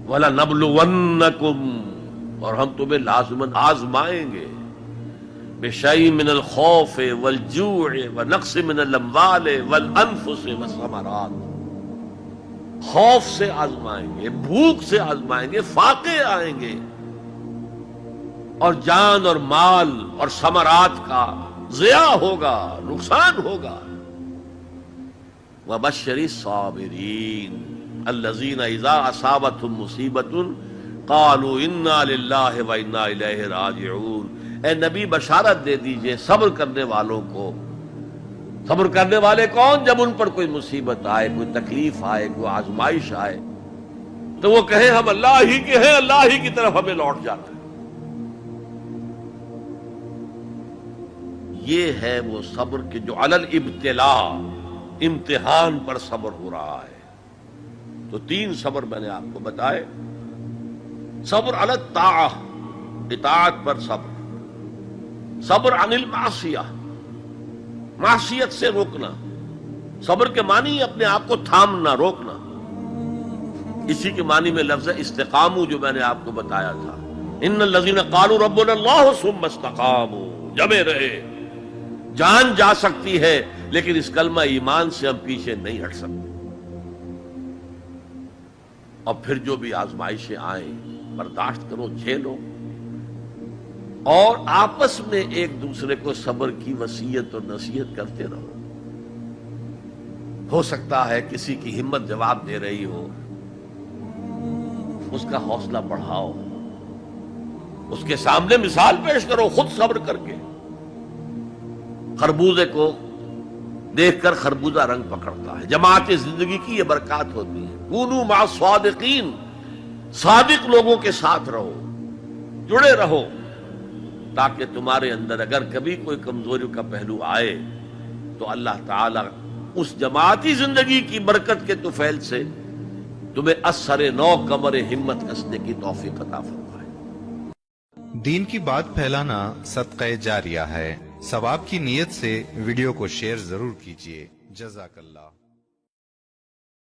وَلَنَبْلُوَنَّكُمْ، اور ہم تمہیں لازماً آزمائیں گے، بِشَيْءٍ مِّنَ الْخَوْفِ وَالْجُوعِ وَنَقْصٍ مِّنَ الْأَمْوَالِ وَالْأَنفُسِ وَالثَّمَرَاتِ، خوف سے آزمائیں گے، بھوک سے آزمائیں گے، فاقے آئیں گے، اور جان اور مال اور ثمرات کا ضیاع ہوگا، نقصان ہوگا۔ وَبَشِّرِ الصَّابِرِينَ الَّذِينَ إِذَا أَصَابَتْهُمْ مُصِيبَةٌ قَالُوا إِنَّا لِلَّهِ وَإِنَّا إِلَيْهِ رَاجِعُونَ، اے نبی بشارت دے دیجئے صبر کرنے والوں کو۔ صبر کرنے والے کون؟ جب ان پر کوئی مصیبت آئے، کوئی تکلیف آئے، کوئی آزمائش آئے، تو وہ کہیں ہم اللہ ہی کے ہیں، اللہ ہی کی طرف ہمیں لوٹ جانا ہے۔ یہ ہے وہ صبر کہ جو علی الابتلاء، امتحان پر صبر ہو رہا ہے۔ تو 3 صبر میں نے آپ کو بتائے۔ صبر علی الطاعہ، اطاعت پر صبر، صبر عن المعصیہ، معصیت سے روکنا۔ صبر کے معنی اپنے آپ کو تھامنا، روکنا۔ اسی کے معنی میں لفظ استقاموا جو میں نے آپ کو بتایا تھا، ان الذین قالوا ربنا اللہ ثم استقاموا، جمے رہے۔ جان جا سکتی ہے لیکن اس کلمہ ایمان سے ہم پیچھے نہیں ہٹ سکتے۔ اور پھر جو بھی آزمائشیں آئیں برداشت کرو، جھیلو، اور آپس میں ایک دوسرے کو صبر کی وصیت اور نصیحت کرتے رہو۔ ہو سکتا ہے کسی کی ہمت جواب دے رہی ہو، اس کا حوصلہ بڑھاؤ، اس کے سامنے مثال پیش کرو خود صبر کر کے۔ خربوزے کو دیکھ کر خربوزہ رنگ پکڑتا ہے۔ جماعت زندگی کی یہ برکات ہوتی ہے۔ کونوا مع الصادقین، صادق لوگوں کے ساتھ رہو، جڑے رہو، تاکہ تمہارے اندر اگر کبھی کوئی کمزوری کا پہلو آئے تو اللہ تعالی اس جماعتی زندگی کی برکت کے طفیل سے تمہیں اثر نو کمر ہمت کسنے کی توفیق عطا فرمائے۔ دین کی بات پھیلانا صدقہ جاریہ ہے۔ ثواب کی نیت سے ویڈیو کو شیئر ضرور کیجیے۔ جزاک اللہ۔